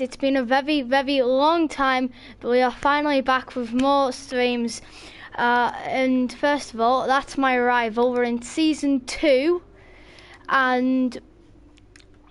It's been a very, very long time, but we are finally back with more streams. And first of all, that's my arrival. We're in season 2, and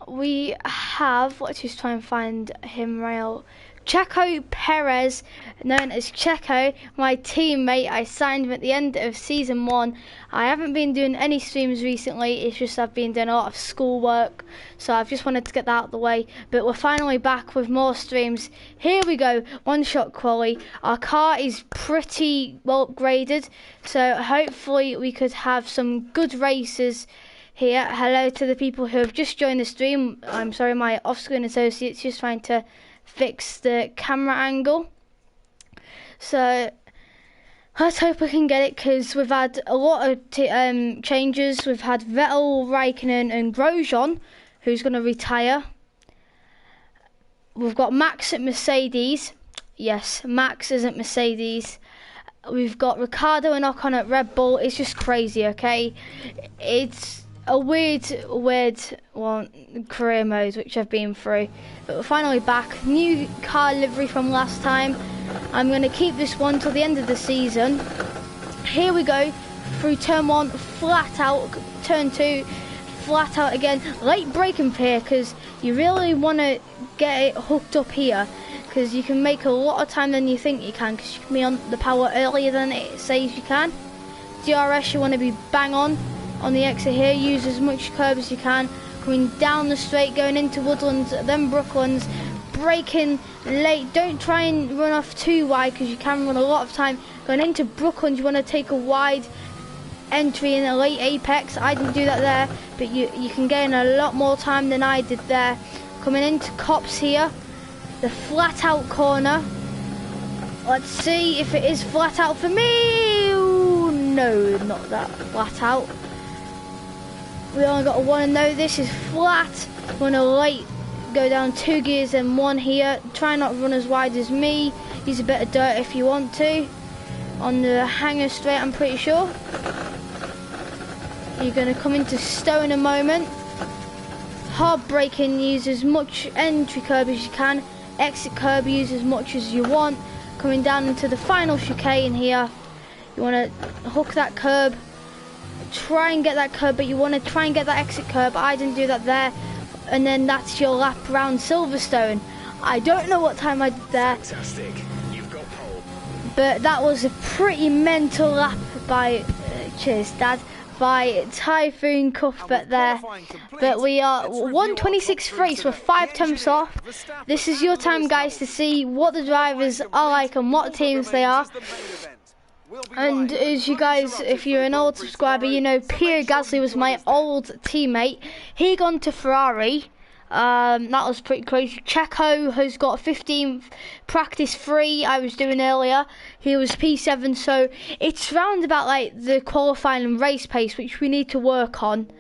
we have, let's just try and find him right out. Checo Perez, known as Checo, my teammate. I signed him at the end of season 1. I haven't been doing any streams recently, it's just I've been doing a lot of schoolwork, so I've just wanted to get that out of the way. But we're finally back with more streams. Here we go, one shot quali. Our car is pretty well upgraded, so hopefully we could have some good races here. Hello to the people who have just joined the stream. I'm sorry, my off-screen associate's just trying to fix the camera angle, so let's hope we can get it, because we've had a lot of changes. We've had Vettel, Raikkonen and Grosjean, who's going to retire. We've got Max at Mercedes. Yes, Max isn't Mercedes. We've got Ricardo and Ocon at Red Bull. It's just crazy, okay? It's a weird career mode which I've been through, but we're finally back. New car livery from last time. I'm going to keep this one till the end of the season. Here we go, through turn 1 flat out, turn 2 flat out again. Late braking here, because you really want to get it hooked up here, because you can make a lot of time than you think you can, because you can be on the power earlier than it says you can. DRS, you want to be bang on the exit here. Use as much curb as you can, coming down the straight, going into Woodlands, then Brooklands, braking late. Don't try and run off too wide, because you can run a lot of time. Going into Brooklands, you want to take a wide entry in a late apex. I didn't do that there, but you can gain a lot more time than I did there. Coming into Cops here, the flat out corner. Let's see if it is flat out for me. Ooh, no, not that flat out. We only got a 1 and no. This is flat. Want to late go down 2 gears and 1 here. Try not to run as wide as me. Use a bit of dirt if you want to. On the hanger straight, I'm pretty sure. You're going to come into Stowe in a moment. Hard braking, use as much entry curb as you can. Exit curb, use as much as you want. Coming down into the final chicane here. You want to hook that curb. Try and get that curb, but you want to try and get that exit curb. I didn't do that there, and then that's your lap around Silverstone. I don't know what time I did there. Fantastic. You've got pole. But that was a pretty mental lap by cheers dad, by Typhoon Cuthbert there. But we are 1:26.3, so we're 5 temps off. This is your time, guys, to see what the drivers are like and what teams they are. And as you guys, if you're an old subscriber, you know Pierre Gasly was my old teammate. He gone to Ferrari. That was pretty crazy. Checo has got 15th practice 3 I was doing earlier. He was P7, so it's round about like the qualifying and race pace, which we need to work on.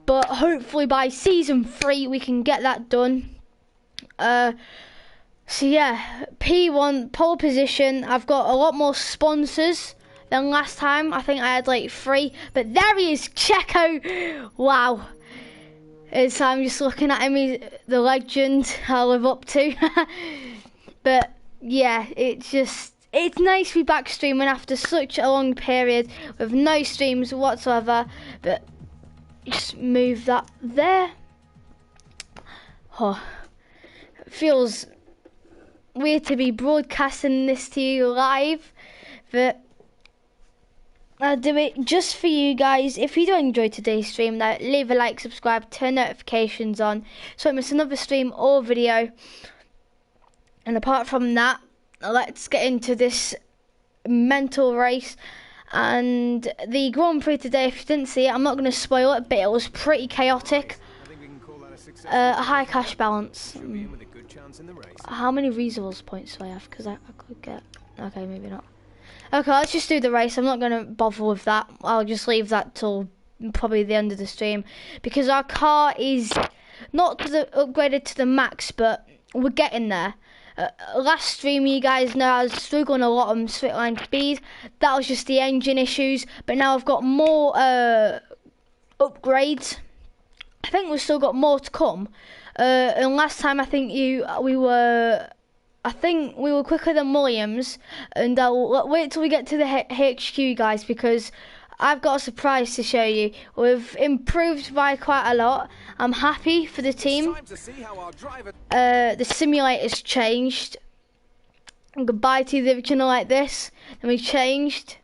But hopefully by season 3 we can get that done. So yeah, P1 pole position. I've got a lot more sponsors than last time. I think I had like 3, but there he is, Checo. Wow. So I'm just looking at him, he's the legend I live up to. But yeah, it's nice to be back streaming after such a long period with no streams whatsoever. But just move that there. Oh, it feels weird to be broadcasting this to you live, but I'll do it just for you guys. If you do enjoy today's stream, though, leave a like, subscribe, turn notifications on so don't miss another stream or video. And apart from that, let's get into this mental race. And the Grand Prix today, if you didn't see it, I'm not going to spoil it, but it was pretty chaotic. A high cash balance. How many resource points do I have? Because I could get... Okay, maybe not. Okay, let's just do the race. I'm not going to bother with that. I'll just leave that till probably the end of the stream, because our car is not upgraded to the max, but we're getting there. Last stream, you guys know I was struggling a lot on straight line speed. That was just the engine issues, but now I've got more upgrades. I think we've still got more to come. And last time I think we were quicker than Williams. And I'll wait till we get to the HQ, guys, because I've got a surprise to show you. We've improved by quite a lot. I'm happy for the team. The simulator's changed. Goodbye to the original like this. Then we changed,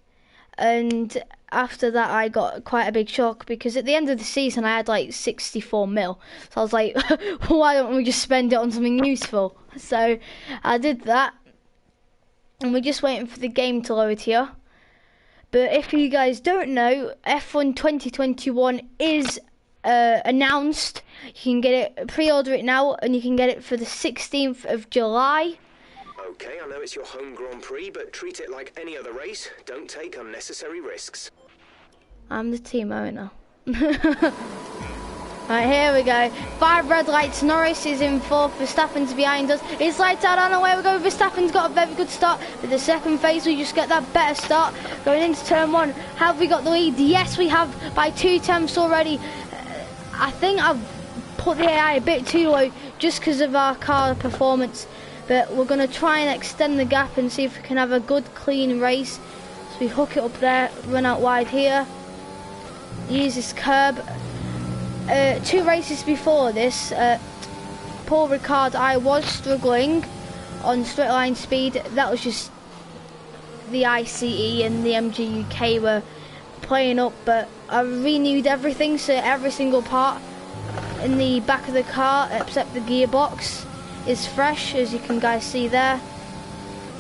and after that I got quite a big shock because at the end of the season I had like 64 mil. So I was like, why don't we just spend it on something useful? So I did that, and we're just waiting for the game to load here. But if you guys don't know, F1 2021 is announced. You can get it, pre-order it now, and you can get it for the 16th of July. Okay, I know it's your home Grand Prix, but treat it like any other race. Don't take unnecessary risks. I'm the team owner. Right, here we go. 5 red lights. Norris is in 4th. Verstappen's behind us. It's lights out on the way we go. Verstappen's got a very good start. With the second phase, we just get that better start. Going into turn 1. Have we got the lead? Yes, we have by 2 tenths already. I think I've put the AI a bit too low just because of our car performance. But we're going to try and extend the gap and see if we can have a good, clean race. So we hook it up there, run out wide here. Use this curb. 2 races before this, Paul Ricard, I was struggling on straight line speed. That was just the ICE and the MG UK were playing up, but I renewed everything, so every single part in the back of the car except the gearbox is fresh, as you can guys see there.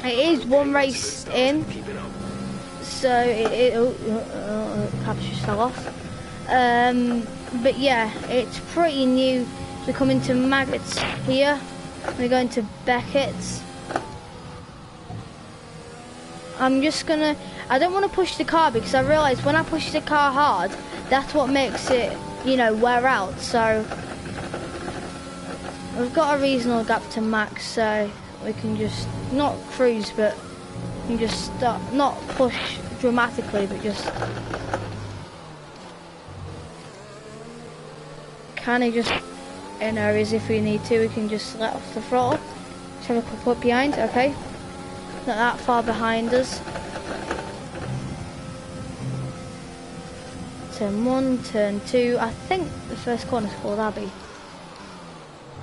It is 1 race in, so perhaps just fell off. But yeah, it's pretty new. We come into Maggots here. We're going to Beckett's. I'm just gonna, I don't want to push the car because I realise when I push the car hard, that's what makes it, you know, wear out. So we've got a reasonable gap to Max, so we can just not cruise, but we can just start, not push dramatically, but just kind of just in areas if we need to. We can just let off the throttle. Just have a quick look behind. Okay, not that far behind us. Turn 1, turn 2. I think the first corner's called Abbey.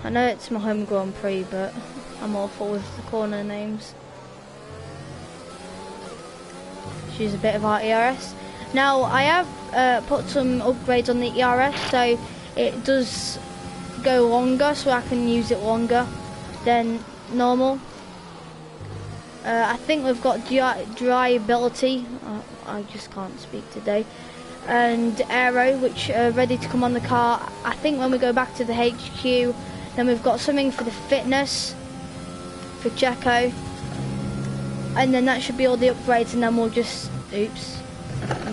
I know it's my home Grand Prix, but I'm awful with the corner names. Use a bit of our ERS. Now I have put some upgrades on the ERS, so it does go longer, so I can use it longer than normal. I think we've got dryability. I just can't speak today. And aero, which are ready to come on the car. I think when we go back to the HQ, then we've got something for the fitness for Checo, and then that should be all the upgrades, and then we'll just, oops,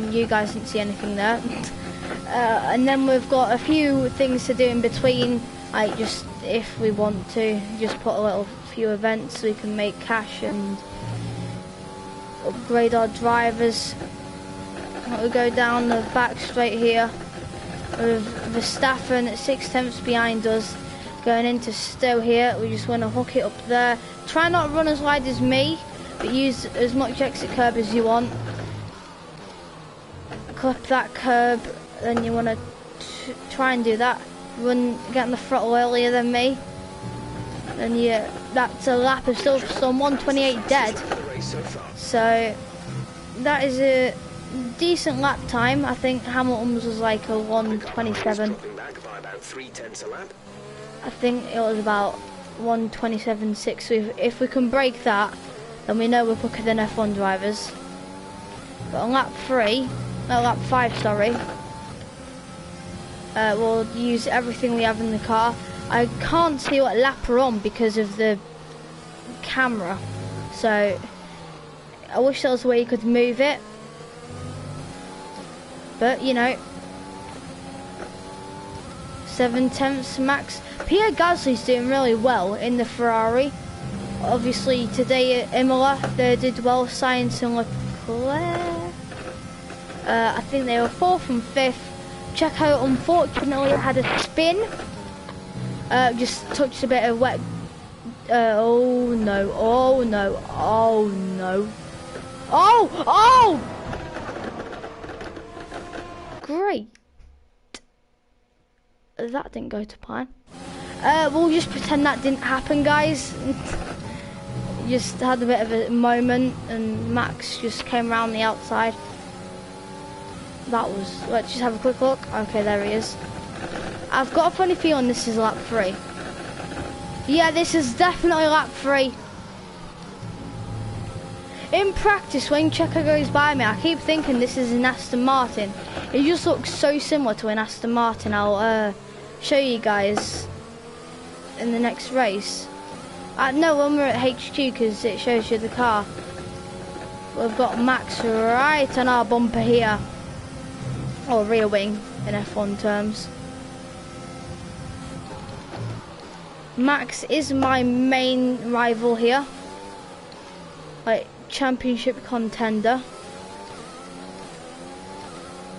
you guys didn't see anything there. And then we've got a few things to do in between, like just if we want to just put a little few events so we can make cash and upgrade our drivers. We'll go down the back straight here with Verstappen at 6 tenths behind us. Going into Stowe here, we just want to hook it up there. Try not to run as wide as me, but use as much exit curb as you want. Clip that curb, then you want to try and do that. Get on the throttle earlier than me. And yeah, that's a lap of still some 128 dead. So that is a decent lap time. I think Hamilton's was like a 127. I think it was about 127.6. So if we can break that, then we know we're quicker than F1 drivers. But on lap 5, sorry, we'll use everything we have in the car. I can't see what lap we're on because of the camera, so I wish there was a way you could move it, but you know, 7 tenths max. Pierre Gasly's doing really well in the Ferrari. Obviously today at Imola they did well. Sainz and Leclerc, I think they were 4th and 5th. Checo unfortunately had a spin, Just touched a bit of wet. Oh no! Oh no! Oh no! Oh! Oh! Great. That didn't go to plan. We'll just pretend that didn't happen, guys. Just had a bit of a moment, and Max just came around the outside. That was. Let's just have a quick look. Okay, there he is. I've got a funny feeling this is lap 3. Yeah, this is definitely lap 3. In practice, when Checo goes by me, I keep thinking this is an Aston Martin. It just looks so similar to an Aston Martin. I'll show you guys in the next race. No, when we're at HQ, because it shows you the car. We've got Max right on our bumper here. Or rear wing, in F1 terms. Max is my main rival here. Like, championship contender.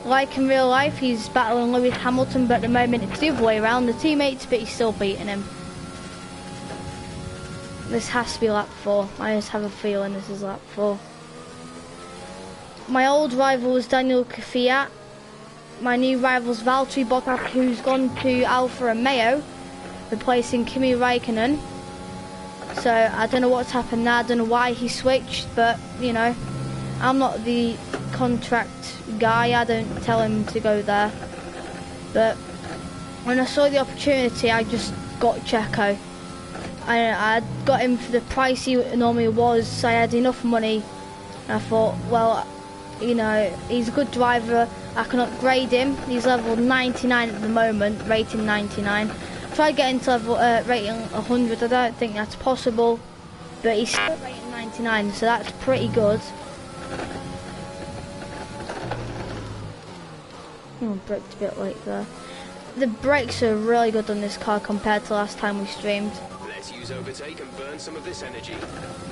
Like in real life, he's battling Lewis Hamilton, but at the moment it's the other way around. The teammates, but he's still beating him. This has to be lap 4. I just have a feeling this is lap 4. My old rival was Daniel Kvyat. My new rival's Valtteri Bottas, who's gone to Alfa Romeo, replacing Kimi Raikkonen. So I don't know what's happened there. I don't know why he switched, but you know, I'm not the contract guy. I don't tell him to go there. But when I saw the opportunity, I just got Checo. I got him for the price he normally was. So I had enough money, and I thought, well, you know, he's a good driver. I can upgrade him. He's level 99 at the moment, rating 99. Try getting to level rating 100. I don't think that's possible, but he's still rating 99, so that's pretty good. Oh, braked a bit late there. The brakes are really good on this car compared to last time we streamed. Let's use overtake and burn some of this energy.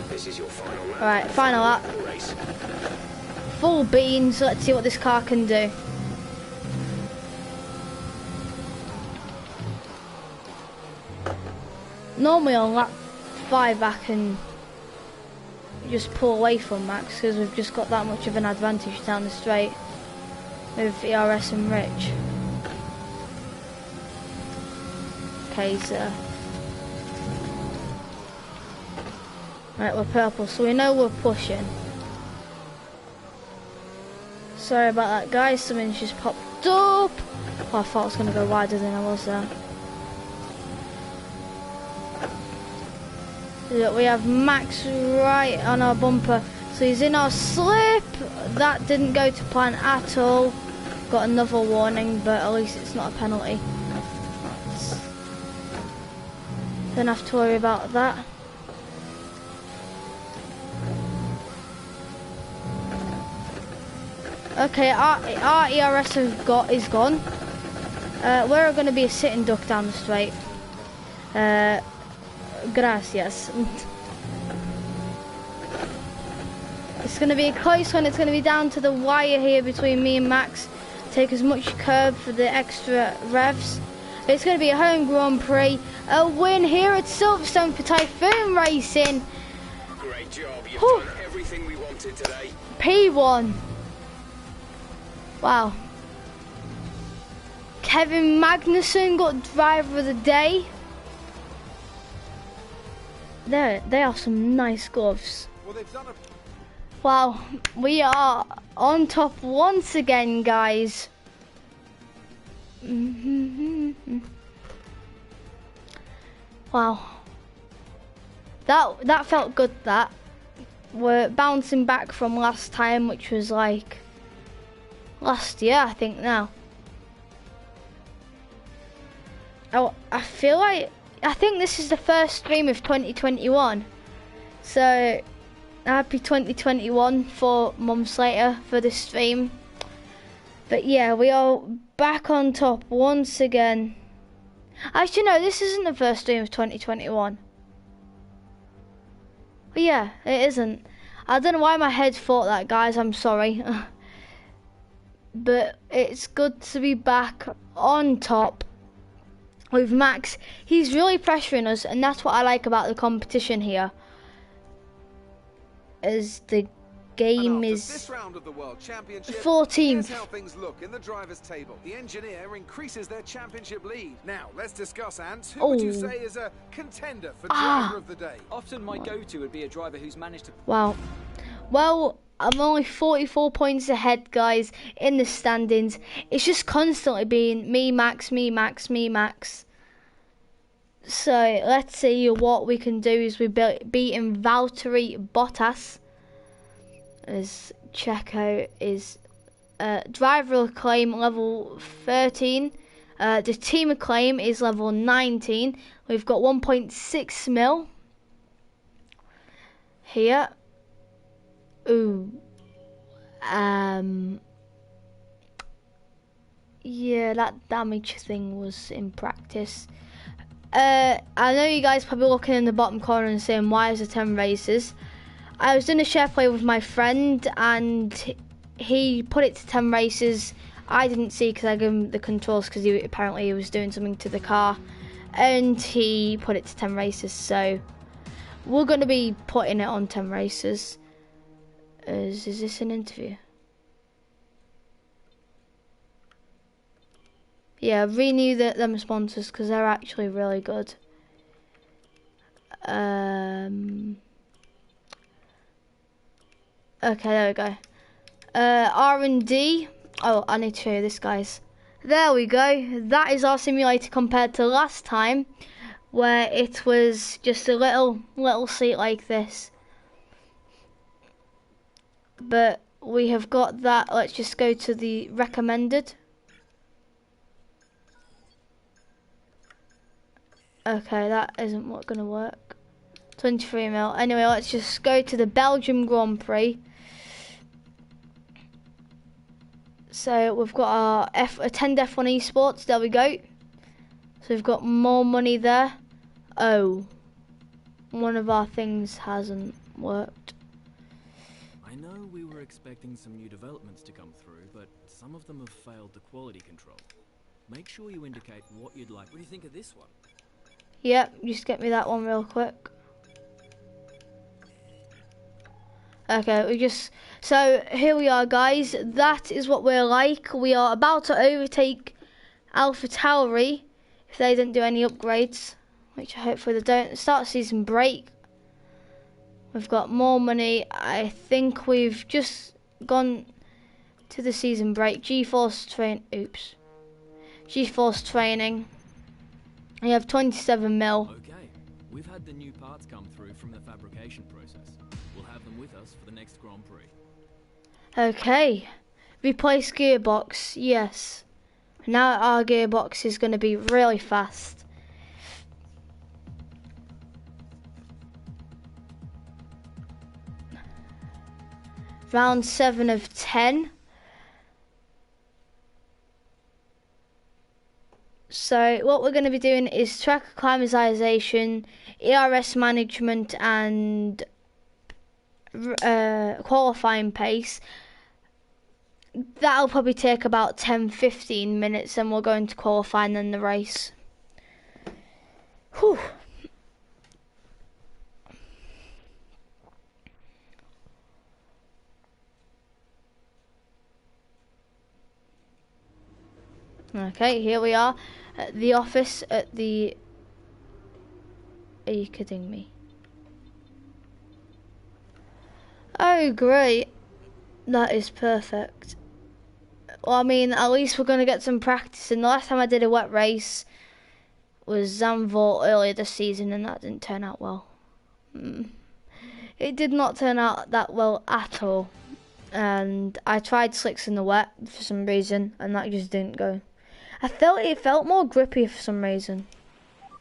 This is your final lap. Alright, final lap. Full beans. Let's see what this car can do. Normally on lap 5 I can just pull away from Max because we've just got that much of an advantage down the straight with ERS and Rich. Okay, so right, we're purple, so we know we're pushing. Sorry about that, guys. Something's just popped up. Oh, I thought I was going to go wider than I was there. Look, we have Max right on our bumper, so he's in our slip. That didn't go to plan at all. Got another warning, but at least it's not a penalty. Don't have to worry about that. Okay, our ERS is gone. We're going to be a sitting duck down the straight. Gracias. It's going to be a close one. It's going to be down to the wire here between me and Max. Take as much curb for the extra revs. It's going to be a home Grand Prix. A win here at Silverstone for Typhoon Racing. Great job. You've done everything we wanted today. P1. Wow. Kevin Magnussen got driver of the day. They are some nice gloves. Wow, we are on top once again, guys. Wow. That felt good, that. We're bouncing back from last time, which was like last year, I think now. Oh, I think this is the first stream of 2021. So, happy 2021 4 months later for this stream. But yeah, we are back on top once again. Actually, no, this isn't the first stream of 2021. But yeah, it isn't. I don't know why my head thought that, guys. I'm sorry. But it's good to be back on top. with Max. He's really pressuring us, and that's what I like about the competition here. As the game is this round of the World Championship, 14th. Here's how things look in the drivers' table. The engineer increases their championship lead. Now, let's discuss, Ants. Who would you say is a contender for driver of the day? Often my go-to would be a driver who's managed to... Wow. Well, I'm only 44 points ahead, guys, in the standings. It's just constantly being me, Max, me, Max, me, Max. So, let's see what we can do is we beating Valtteri Bottas. As Checo is driver acclaim level 13. The team acclaim is level 19. We've got 1.6 mil here. Ooh. Yeah, that damage thing was in practice. I know you guys probably looking in the bottom corner and saying, why is there 10 races? I was doing a share play with my friend and he put it to 10 races. I didn't see because I gave him the controls because apparently he was doing something to the car, and he put it to 10 races. So we're going to be putting it on 10 races. Is this an interview? Yeah, renew them sponsors because they're actually really good. Okay, there we go. R&D. Oh, I need to show you this, guys. There we go. That is our simulator compared to last time, where it was just a little seat like this. But we have got that. Let's just go to the recommended. Okay, that isn't going to work. 23 mil. Anyway, let's just go to the Belgium Grand Prix. So we've got our attend F1 Esports. There we go. So we've got more money there. Oh, one of our things hasn't worked. I know we were expecting some new developments to come through, but some of them have failed the quality control. Make sure you indicate what you'd like. What do you think of this one? Yep, just get me that one real quick. Okay, so here we are, guys. That is what we're like. We are about to overtake AlphaTauri if they didn't do any upgrades, which hopefully they don't. Start season break. We've got more money. I think we've just gone to the season break. GeForce training. We have 27 mil. Okay, we've had the new parts come through from the fabrication process. We'll have them with us for the next Grand Prix. Okay, replace gearbox. Yes, now our gearbox is going to be really fast. Round 7 of 10. So what we're going to be doing is track acclimatization, ERS management, and qualifying pace. That'll probably take about 10-15 minutes, and we'll go into qualifying and then the race. Whew. Okay, here we are at the office at the... Are you kidding me? Oh, great. That is perfect. Well, I mean, at least we're going to get some practice. And the last time I did a wet race was Zandvoort earlier this season, and that didn't turn out well. It did not turn out that well at all. And I tried slicks in the wet for some reason, and that just didn't go. It felt more grippy for some reason.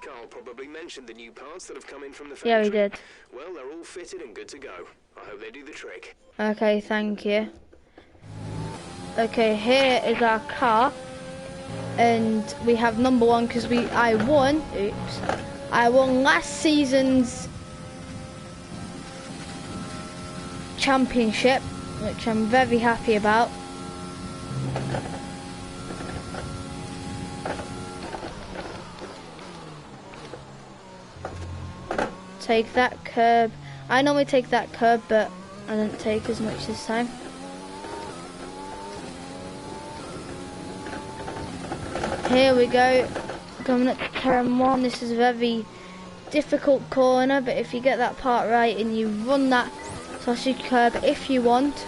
Carl probably mentioned the new parts that have come in from the factory. Yeah, he did. Well, they're all fitted and good to go. I hope they do the trick. Okay, thank you. Okay, here is our car, and we have number 1 because I won last season's championship, which I'm very happy about. take that curb. I normally take that curb, but I didn't take as much this time. Here we go, coming up to turn 1. This is a very difficult corner, but if you get that part right and you run that sausage curb if you want.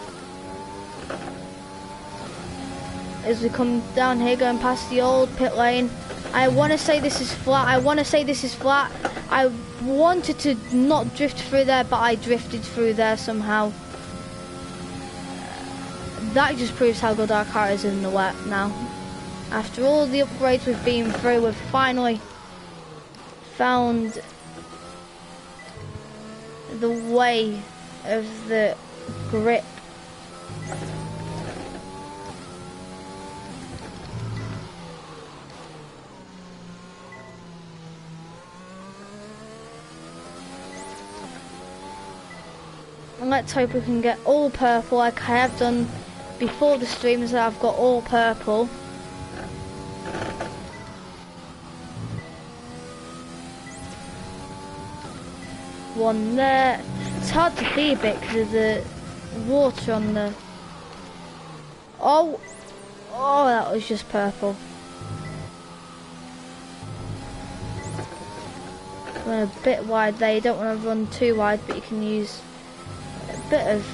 As we come down here, going past the old pit lane. I want to say this is flat. I wanted to not drift through there, but I drifted through there somehow. That just proves how good our car is in the wet now. After all the upgrades we've been through, we've finally found the way of the grip. And let's hope we can get all purple like I have done before the streams. That I've got all purple. One there. It's hard to see a bit because of the water on the... Oh, that was just purple. Run a bit wide there. You don't want to run too wide, but you can use a bit of...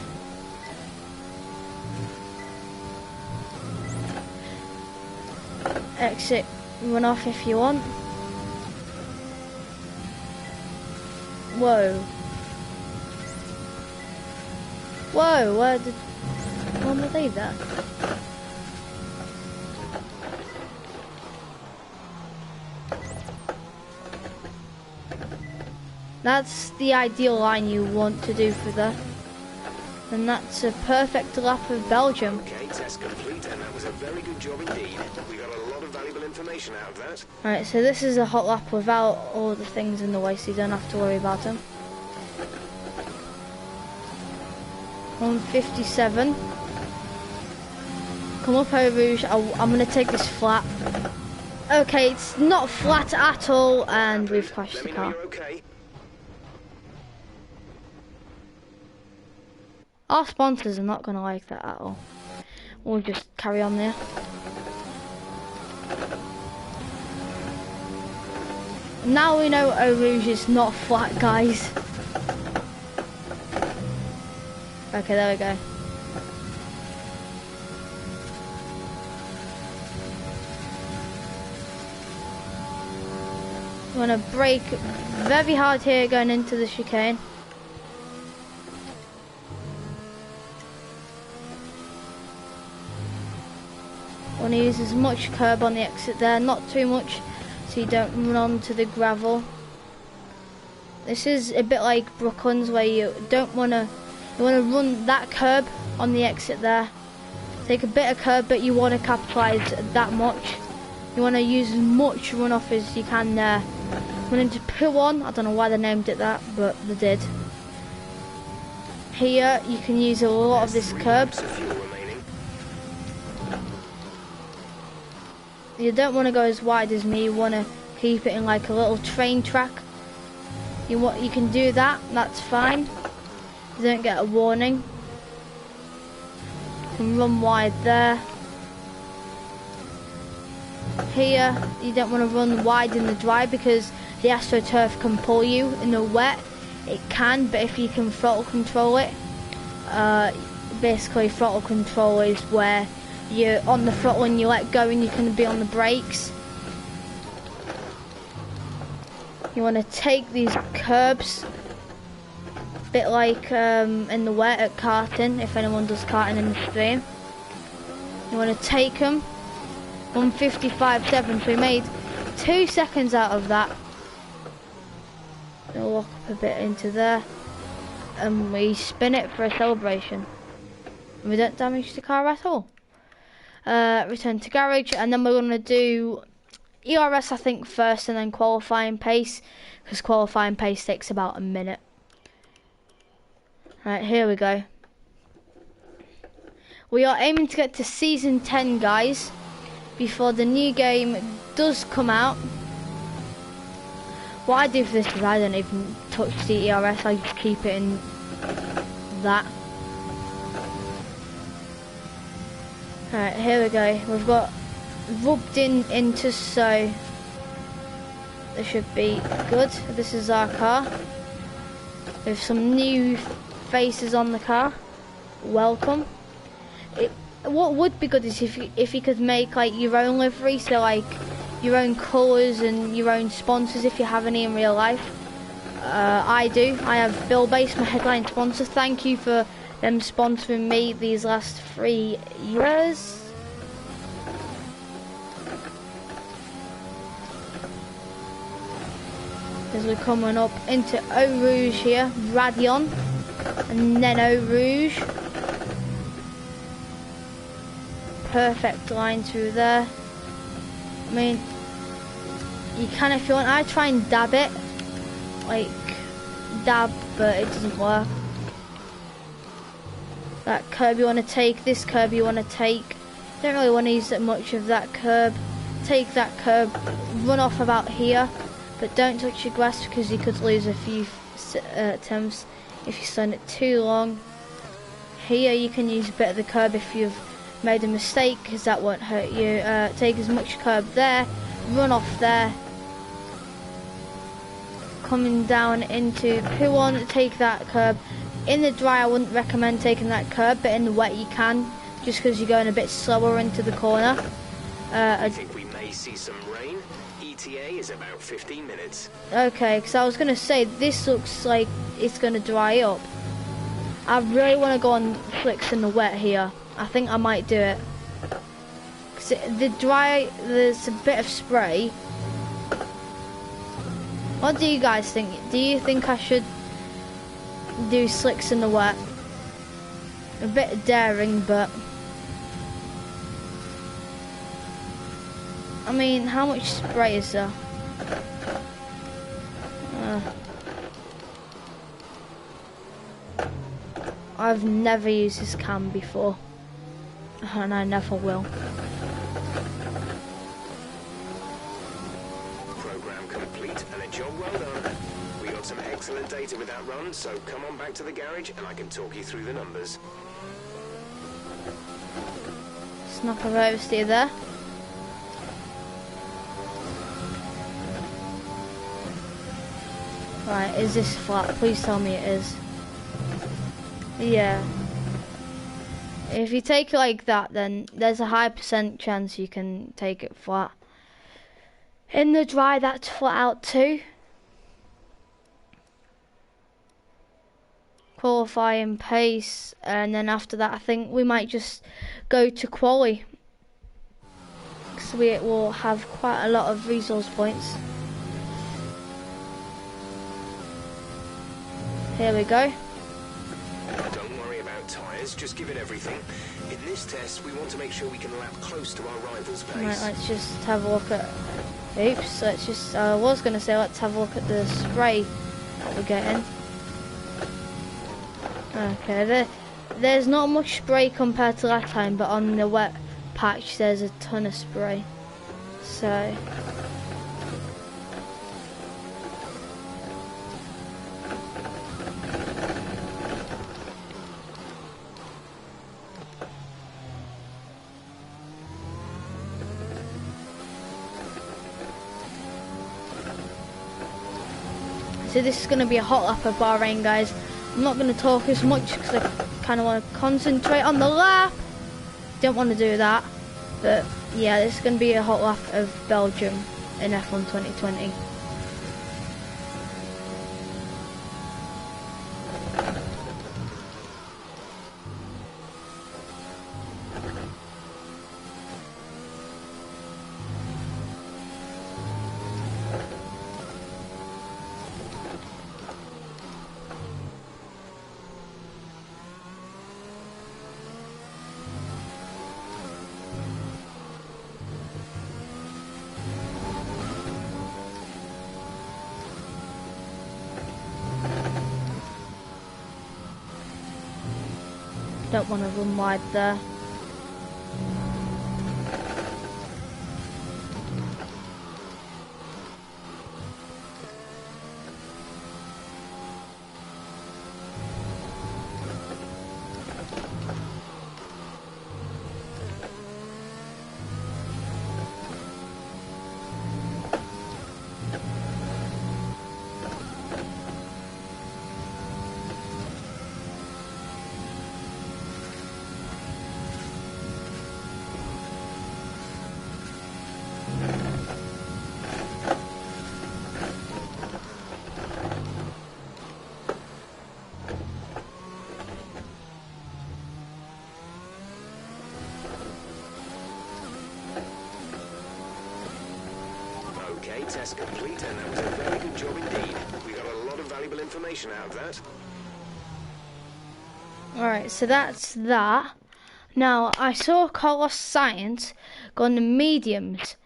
exit runoff if you want. Whoa. Whoa, when were they there? That's the ideal line you want to do for that. And that's a perfect lap of Belgium. Okay, test complete, and that was a very good job indeed. We got a lot of valuable information out of that. Alright, so this is a hot lap without all the things in the way, so you don't have to worry about them. 157. Come up over Rouge. I'm going to take this flat. Okay, it's not flat at all, and we've crashed the car. Okay. Our sponsors are not going to like that at all. We'll just carry on there. Now we know Eau Rouge is not flat, guys. Okay, there we go. I'm going to brake very hard here going into the chicane. Want to use as much curb on the exit there, not too much, so you don't run onto the gravel. This is a bit like Brooklands, where you don't want to. You want to run that curb on the exit there. Take a bit of curb, but you want to capitalise that much. You want to use as much runoff as you can there. Went into P1. I don't know why they named it that, but they did. Here you can use a lot of this curb. You don't want to go as wide as me. You want to keep it in like a little train track. You can do that. That's fine. You don't get a warning. You can run wide there. Here you don't want to run wide in the dry because the AstroTurf can pull you in the wet. It can, but if you can throttle control it, basically throttle control is where you're on the throttle and you let go and you can be on the brakes. You want to take these curbs, a bit like in the wet at karting, if anyone does karting in the stream. You want to take them, 155.7, so we made 2 seconds out of that. We'll walk up a bit into there, and we spin it for a celebration. We don't damage the car at all. Return to garage, and then we're going to do ERS I think first, and then qualifying pace, because qualifying pace takes about a minute. Right, here we go. We are aiming to get to season 10, guys, before the new game does come out. What I do for this is I don't even touch the ERS, I just keep it in that. Alright, here we go. We've got rubbed into, so this should be good. This is our car. With some new faces on the car. Welcome. What would be good is if you could make like your own livery, so like your own colours and your own sponsors if you have any in real life. I do. I have Bill Base, my headline sponsor. Thank you for them sponsoring me these last 3 years. As we're coming up into Eau Rouge here, Radion, and then Eau Rouge. Perfect line through there. I mean, you can if you want. I try and dab it, like dab, but it doesn't work. That curb you want to take, this curb you want to take. Don't really want to use that much of that curb. Take that curb, run off about here, but don't touch your grass because you could lose a few attempts if you stand it too long. Here you can use a bit of the curb if you've made a mistake, because that won't hurt you. Take as much curb there, run off there. Coming down into Puon, take that curb. In the dry I wouldn't recommend taking that curb, but in the wet you can, just because you're going a bit slower into the corner. I think we may see some rain. ETA is about 15 minutes. Okay, because I was going to say, this looks like it's going to dry up. I really want to go on flicks in the wet here. I think I might do it. Cause the dry, there's a bit of spray. What do you guys think? Do you think I should do slicks in the wet? A bit daring, but I mean, how much spray is there? I've never used this cam before, and I never will. Program complete and a job well done. We got some excellent data with that run, so come on back to the garage and I can talk you through the numbers. Snap of oversteer there. Right, is this flat? Please tell me it is. Yeah. If you take it like that, then there's a high % chance you can take it flat. In the dry, that's flat out too. Qualifying pace, and then after that I think we might just go to quali. So we will have quite a lot of resource points. Here we go. Don't worry about tyres, just give it everything. In this test, we want to make sure we can lap close to our rival's pace. Right, let's just have a look at... Oops, let's just... I was going to say let's have a look at the spray that we're getting. Okay, there's not much spray compared to last time, but on the wet patch there's a ton of spray. So... So this is going to be a hot lap of Bahrain, guys. I'm not going to talk as much because I kind of want to concentrate on the lap. Don't want to do that. But yeah, this is going to be a hot lap of Belgium in F1 2020. Don't want to run wide there. test complete, and that was a very good job indeed. We got a lot of valuable information out of that. Alright, so that's that. Now, I saw Carlos Sainz go on the mediums.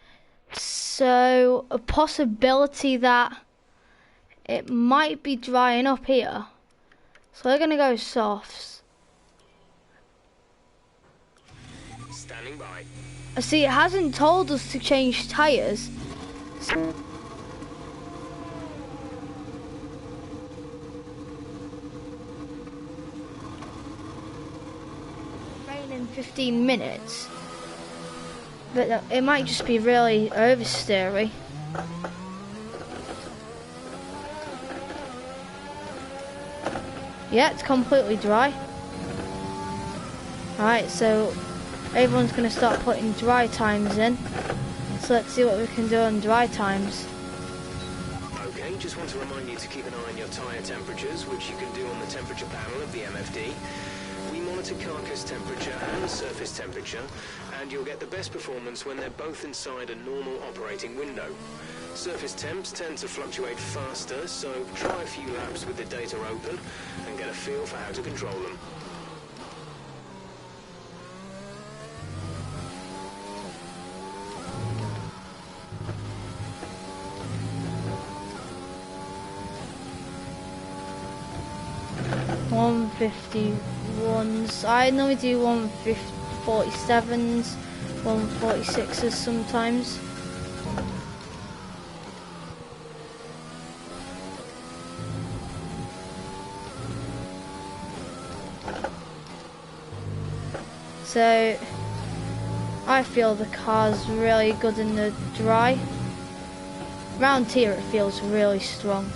So, a possibility that it might be drying up here. So we're going to go softs. Standing by. See, it hasn't told us to change tyres. Rain in 15 minutes. But it might just be really oversteery. Yeah, it's completely dry. Alright, so everyone's going to start putting dry times in. So let's see what we can do on dry times. Okay, just want to remind you to keep an eye on your tyre temperatures, which you can do on the temperature panel of the MFD. We monitor carcass temperature and surface temperature, and you'll get the best performance when they're both inside a normal operating window. Surface temps tend to fluctuate faster, so try a few laps with the data open and get a feel for how to control them. .151s. I normally do 147s, 146s sometimes. So I feel the car's really good in the dry. Round here it feels really strong.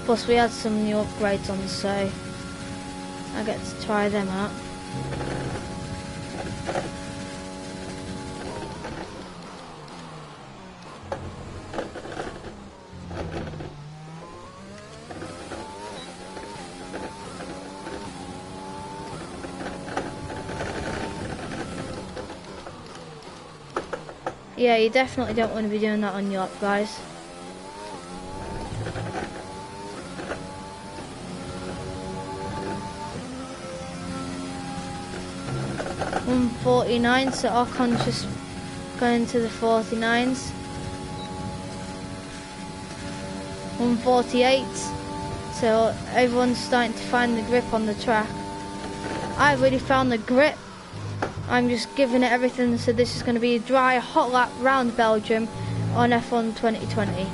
Plus we had some new upgrades on, so I get to try them out. Yeah, you definitely don't want to be doing that on your lap, guys. .149, so Ocon's just going to the 49s. 148, so everyone's starting to find the grip on the track. I've already found the grip. I'm just giving it everything, so this is going to be a dry, hot lap round Belgium on F1 2020.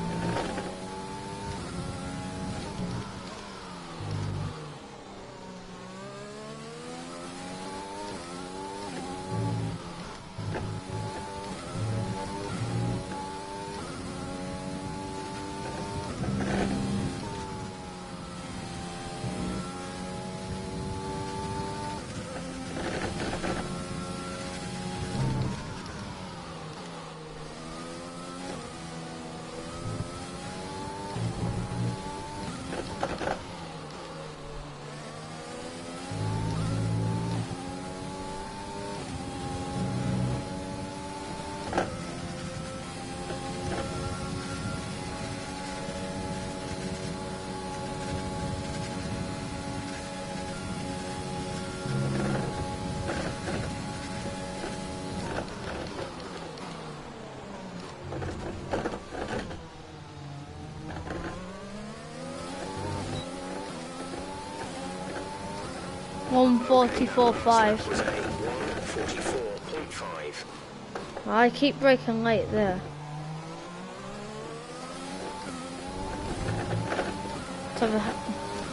.144.5. Was a 144.5. I keep braking late there. Let's have a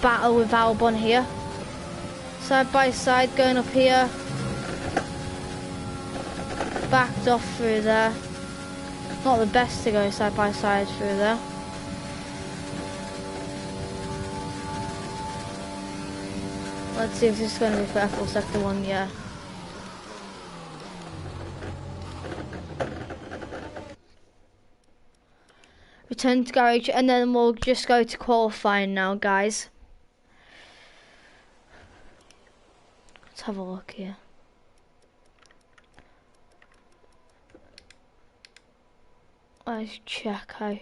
battle with Albon here. Side by side, going up here. Backed off through there. Not the best to go side by side through there. Let's see if this is going to be for F4 Sector 1, yeah. Return to garage, and then we'll just go to qualifying now, guys. Let's have a look here. Where's Checo?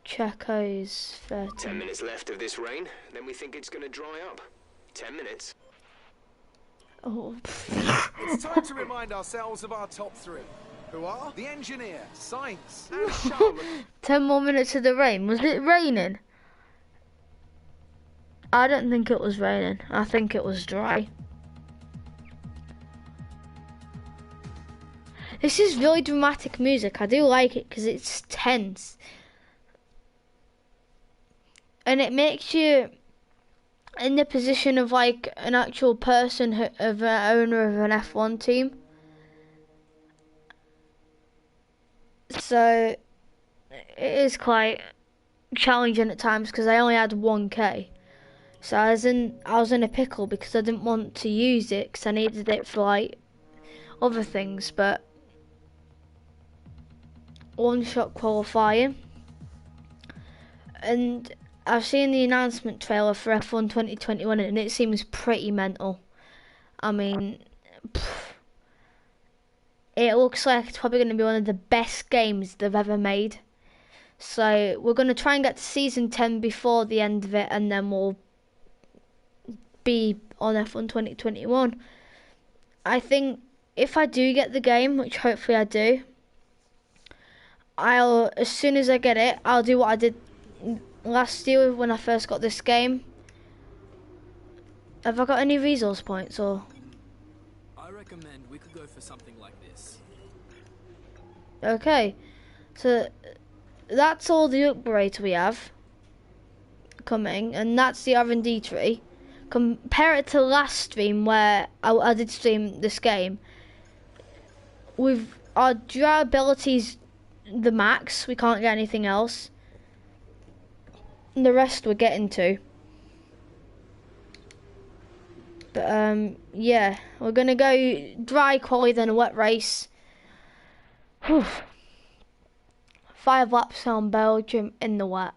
Checo is 10 13. minutes left of this rain, then we think it's going to dry up. 10 minutes. Oh. It's time to remind ourselves of our top three, who are the engineer, Sainz, and Charles. 10 more minutes of the rain. Was it raining? I don't think it was raining. I think it was dry. This is really dramatic music. I do like it because it's tense. And it makes you in the position of like an actual person, of an owner of an F1 team. So it is quite challenging at times because I only had 1k. So I was in a pickle because I didn't want to use it because I needed it for like other things. But one-shot qualifying, and I've seen the announcement trailer for F1 2021 and it seems pretty mental. I mean, it looks like it's probably going to be one of the best games they've ever made. So we're going to try and get to season 10 before the end of it, and then we'll be on F1 2021. I think if I do get the game, which hopefully I do, as soon as I get it, I'll do what I did last year when I first got this game. Have I got any resource points or? I recommend we could go for something like this. Okay, so that's all the upgrades we have coming, and that's the R&D tree. Compare it to last stream where I did stream this game. With our durability's the max, we can't get anything else. And the rest we're getting to. But yeah, we're gonna go dry quali then a wet race. Whew. 5 laps on Belgium in the wet.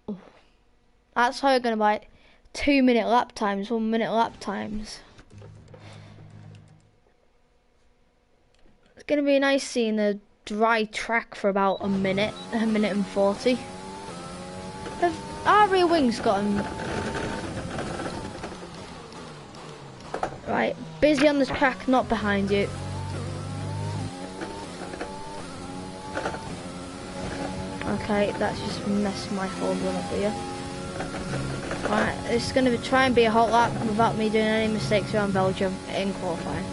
Ooh. That's how we're gonna buy 2-minute lap times, 1-minute lap times. It's gonna be nice seeing a dry track for about a minute and 40. Have our rear wings gotten right? Busy on this track, not behind you. Okay, that's just messed my whole run up here. Right, it's going to try and be a hot lap without me doing any mistakes around Belgium in qualifying.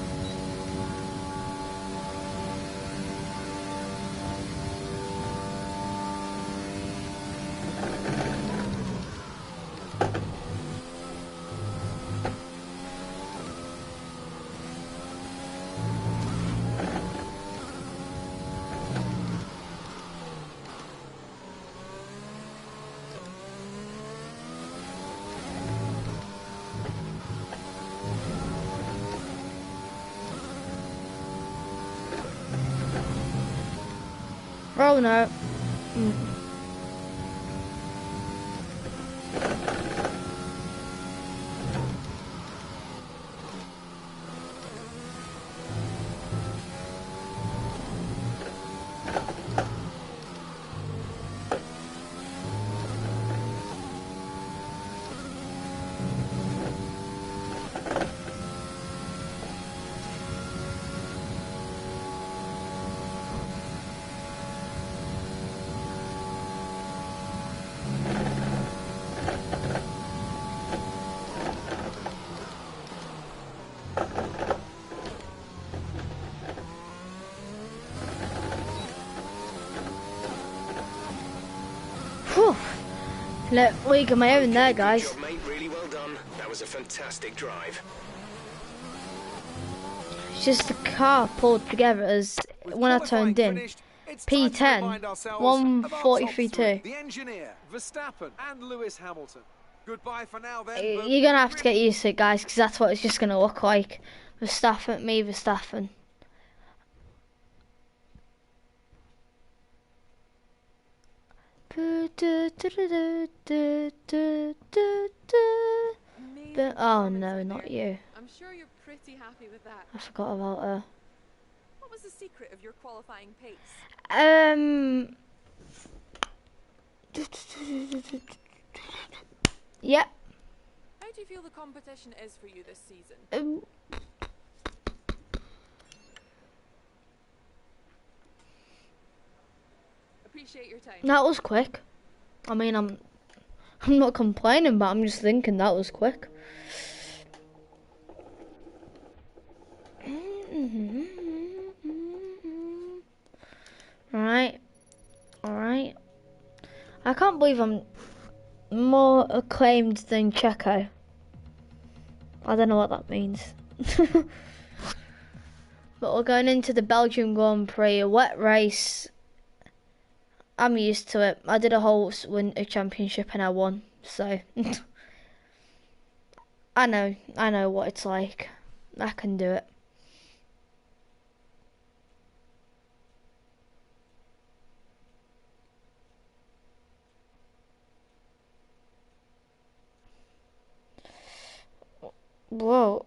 Oh no. League of my own there, guys. Good job, mate. Really well done. That was a fantastic drive. It's just the car pulled together as when I turned in. P10, 143.2. The engineer, Verstappen, and Lewis Hamilton. Goodbye for now, then. You're gonna have to get used to it, guys, because that's what it's just gonna look like. Verstappen, me, Verstappen. Oh no, not you. I'm sure you're pretty happy with that. I forgot about her. What was the secret of your qualifying pace? Yep. How do you feel the competition is for you this season? Appreciate your time. That was quick. I mean, I'm not complaining, but I'm just thinking that was quick. Alright. Alright. I can't believe I'm more acclaimed than Checo. I don't know what that means. But we're going into the Belgium Grand Prix, a wet race. I'm used to it. I did a whole winter championship and I won, so I know what it's like. I can do it. Whoa.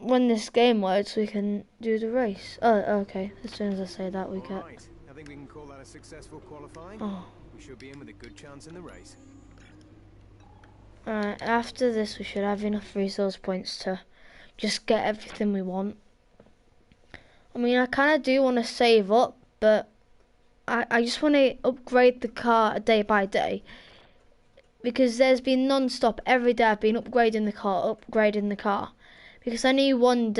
When this game loads, we can do the race. Oh, okay. As soon as I say that, we get... Right. I think we can call that a successful qualifying. Oh. We should be in with a good chance in the race. Alright, after this, we should have enough resource points to just get everything we want. I mean, I kind of do want to save up, but I just want to upgrade the car day by day. Because there's been non-stop, every day I've been upgrading the car. Because I knew one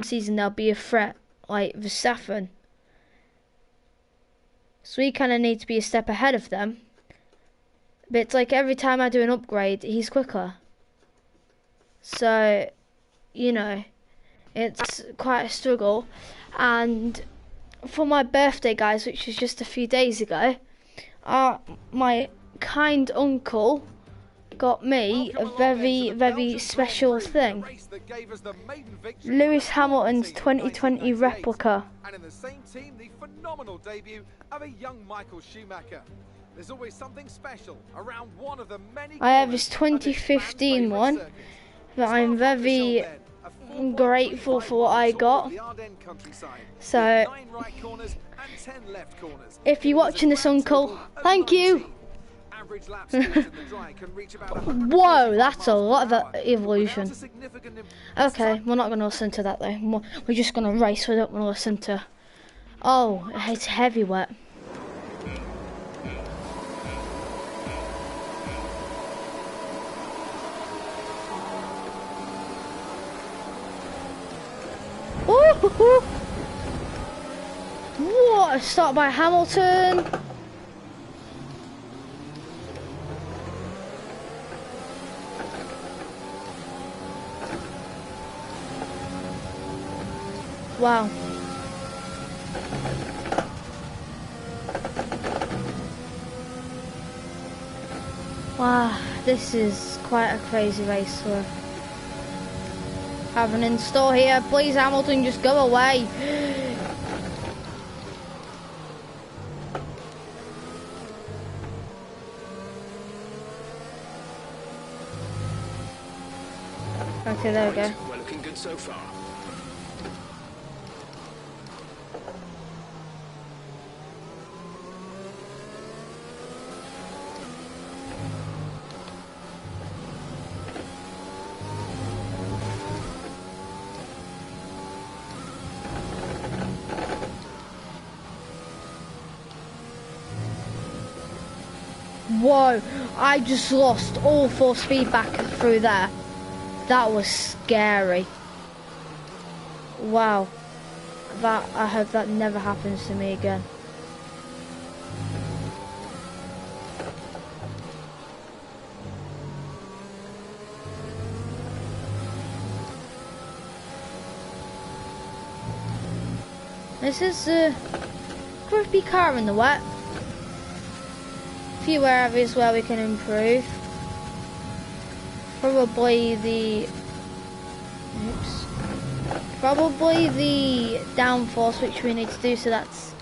season there'll be a threat, like Verstappen. So we kind of need to be a step ahead of them. But it's like every time I do an upgrade, he's quicker. So, you know, it's quite a struggle. And for my birthday, guys, which was just a few days ago, my kind uncle got me a very, very special thing. Lewis Hamilton's 2020 replica. And in the same team, the phenomenal debut of a young Michael Schumacher. There's always something special around one of the many. I have his 2015 one, but I'm very grateful for what I got. So, if you're watching this, uncle, thank you. Whoa, that's a lot of evolution. Okay, we're not going to listen to that though. We're just going to race. We don't want to listen to... Oh, it's heavy wet. What a start by Hamilton. Wow. Wow, this is quite a crazy race we're having in store here. Please, Hamilton, just go away. Okay, there we go. We're looking good so far. Whoa, I just lost all force feedback through there. That was scary. Wow. I hope that never happens to me again. This is a grippy car in the wet. A few areas where we can improve. Probably the downforce, which we need to do, so that's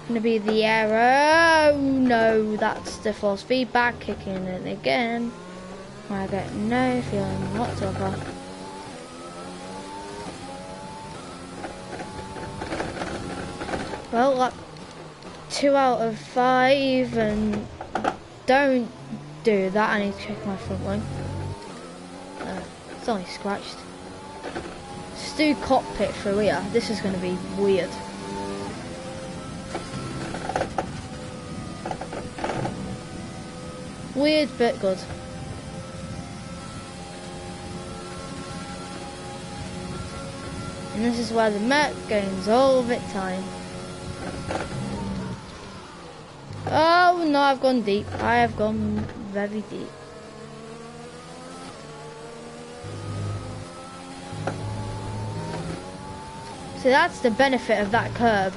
going to be the error. Oh, no, that's the force feedback kicking in again. I get no feeling whatsoever. Well, like 2 out of 5, and don't do that. I need to check my front wing. It's only scratched. Let's do cockpit through here. This is going to be weird. Weird but good. And this is where the mech gains all of its time. Oh no, I've gone deep. I have gone very deep. So that's the benefit of that curb.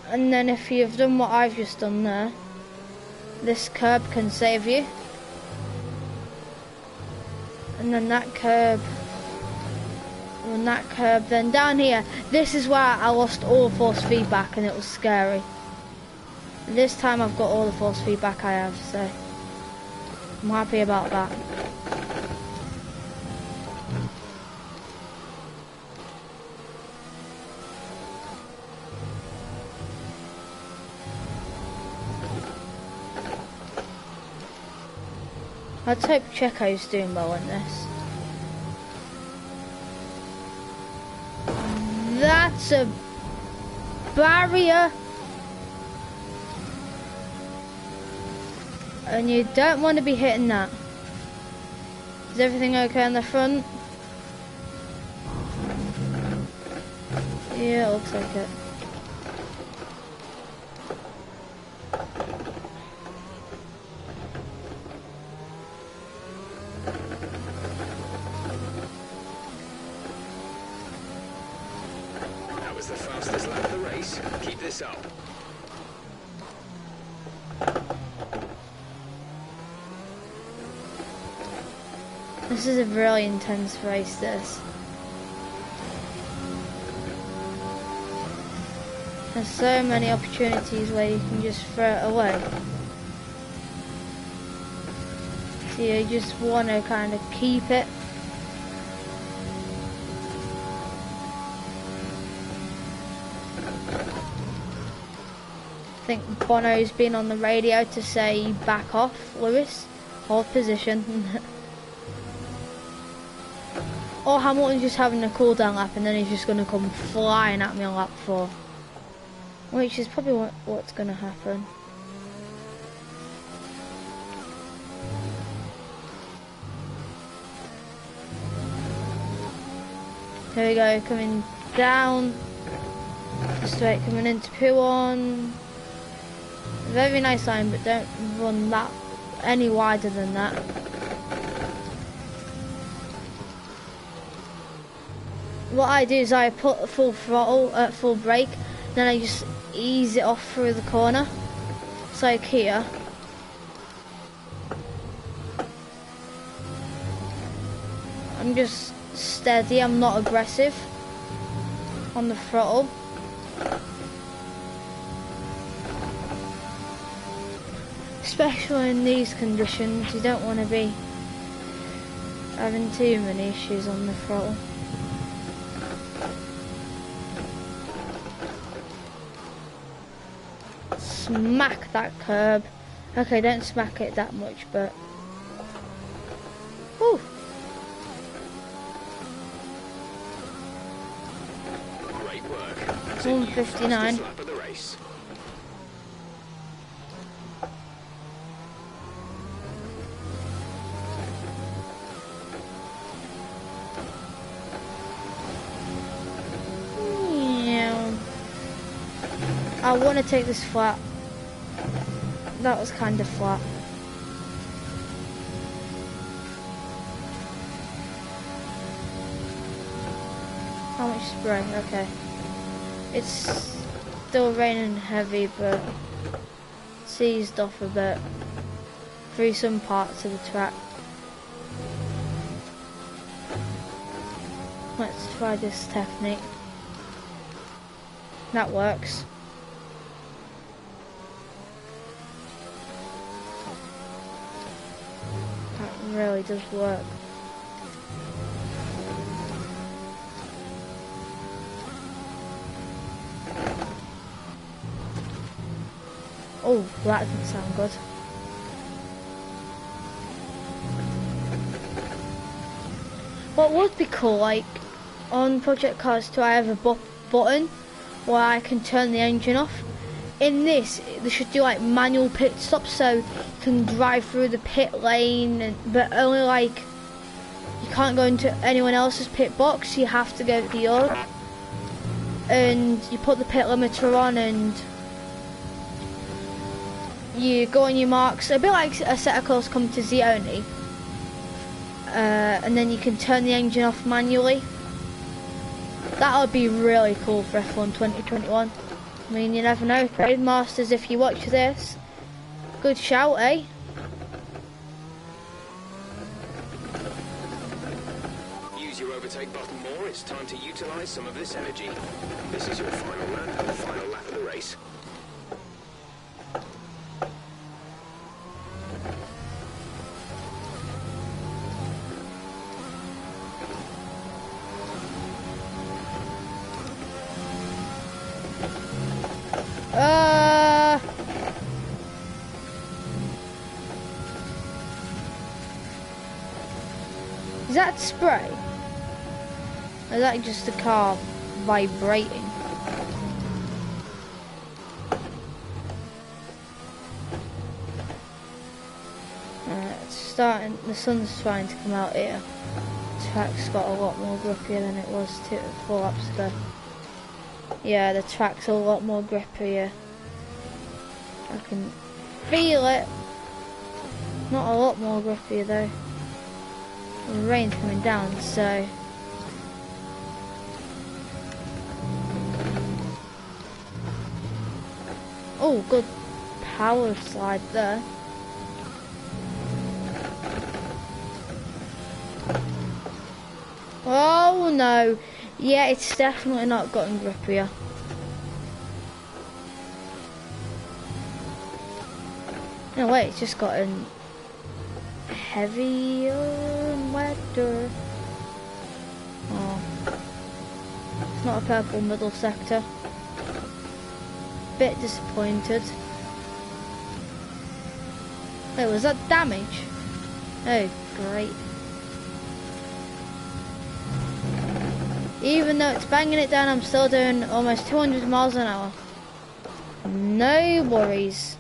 And then if you've done what I've just done there, this curb can save you. And then that curb, and that curb, then down here, this is where I lost all force feedback and it was scary. This time I've got all the force feedback I have, so I'm happy about that. Let's hope Checo's doing well in this. That's a barrier. And you don't want to be hitting that. Is everything okay on the front? Yeah, it looks like it. That was the fastest lap of the race. Keep this up. This is a really intense race, this. There's so many opportunities where you can just throw it away. So you just want to kind of keep it. I think Bono's been on the radio to say back off, Lewis. Hold position. Or Hamilton's just having a cool down lap and then he's just going to come flying at me on lap 4. Which is probably what's going to happen. Here we go, coming down. Straight coming into P1. Very nice line, but don't run that any wider than that. What I do is I put full throttle at full brake, then I just ease it off through the corner. It's like here. I'm just steady, I'm not aggressive on the throttle. Especially in these conditions, you don't want to be having too many issues on the throttle. Smack that curb. Okay, don't smack it that much, but whew. Great work. 159. Lap of the race. Yeah. I want to take this flat. That was kind of flat. How much spray? Okay. It's still raining heavy, but it's eased off a bit through some parts of the track. Let's try this technique. That works. That really does work. Oh, that doesn't sound good. What would be cool, like, on Project Cars 2 I have a button where I can turn the engine off. In this, they should do like manual pit stops so you can drive through the pit lane, but only like, you can't go into anyone else's pit box, you have to go to yours. And you put the pit limiter on and you go on your marks, a bit like a set of cars come to Zioni. And then you can turn the engine off manually. That would be really cool for F1 2021. I mean, you never know. Masters, if you watch this, good shout, eh? Use your overtake button more. It's time to utilize some of this energy. This is your final lap and the final lap of the race. Is that spray? Or is that just the car vibrating? It's starting, the sun's trying to come out here. The track's got a lot more grippier than it was 4 laps ago. Yeah, the track's a lot more grippier. I can feel it. Not a lot more grippier though. The rain's coming down, so oh, good power slide there. Oh no, yeah, it's definitely not gotten grippier. No wait, it's just gotten heavier and wetter. Oh, it's not a purple middle sector. Bit disappointed. Wait, was that damage? Oh, great. Even though it's banging it down, I'm still doing almost 200 miles an hour. No worries.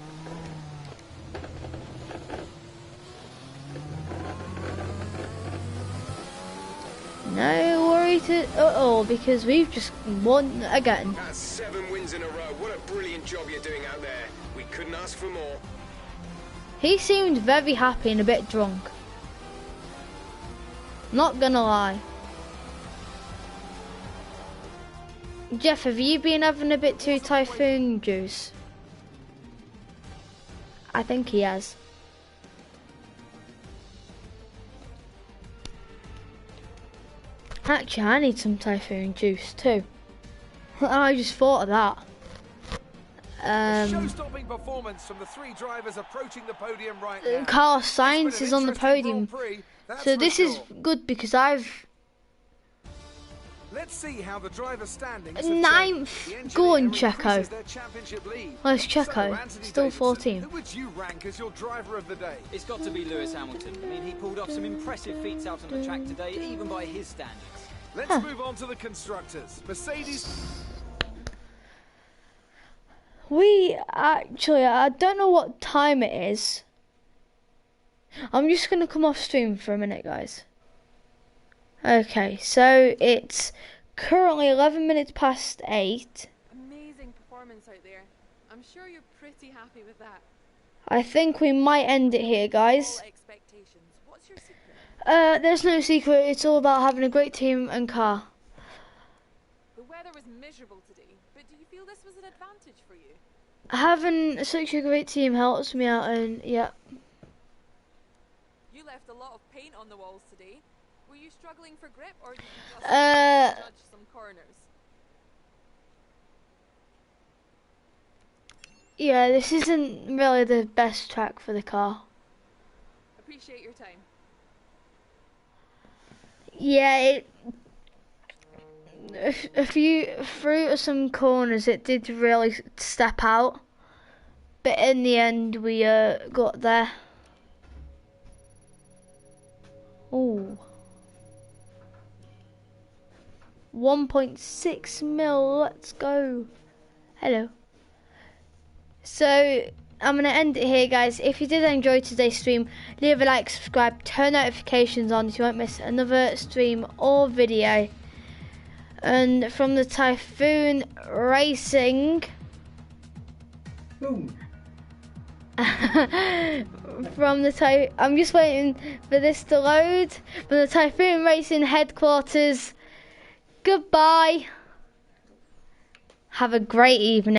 No worries at all, because we've just won again. That's 7 wins in a row. What a brilliant job you're doing out there. We couldn't ask for more. He seemed very happy and a bit drunk. Not gonna lie. Jeff, have you been having a bit too Typhoon juice? I think he has. Actually, I need some Typhoon juice too. I just thought of that. Show-stopping performance from the 3 drivers approaching the podium right now. Carlos Sainz is on the podium, so this is good because Let's see how the driver standings 9th. Go on, Checo. Where's Checo? Still 14th. Who would you rank as your driver of the day? It's got to be Lewis Hamilton. I mean, he pulled off some impressive feats out on the track today, even by his standards. Let's move on to the constructors. Mercedes. We actually, I don't know what time it is. I'm just going to come off stream for a minute, guys. Okay, so it's currently 11 minutes past 8. Amazing performance out there. I'm sure you're pretty happy with that. I think we might end it here, guys. All expectations. What's your secret? There's no secret. It's all about having a great team and car. The weather was miserable today, but do you feel this was an advantage for you? Having such a great team helps me out, and yeah. You left a lot of paint on the walls today. Were you struggling for grip, or did you just judge some corners? Yeah, this isn't really the best track for the car. Appreciate your time. Yeah, if you through some corners, it did really step out. but in the end we got there. Oh, 1.6 mil. Let's go. Hello. So I'm going to end it here, guys. If you did enjoy today's stream, leave a like, subscribe, turn notifications on so you won't miss another stream or video. And from the Typhoon Racing, I'm just waiting for this to load. From the Typhoon Racing headquarters, goodbye. Have a great evening.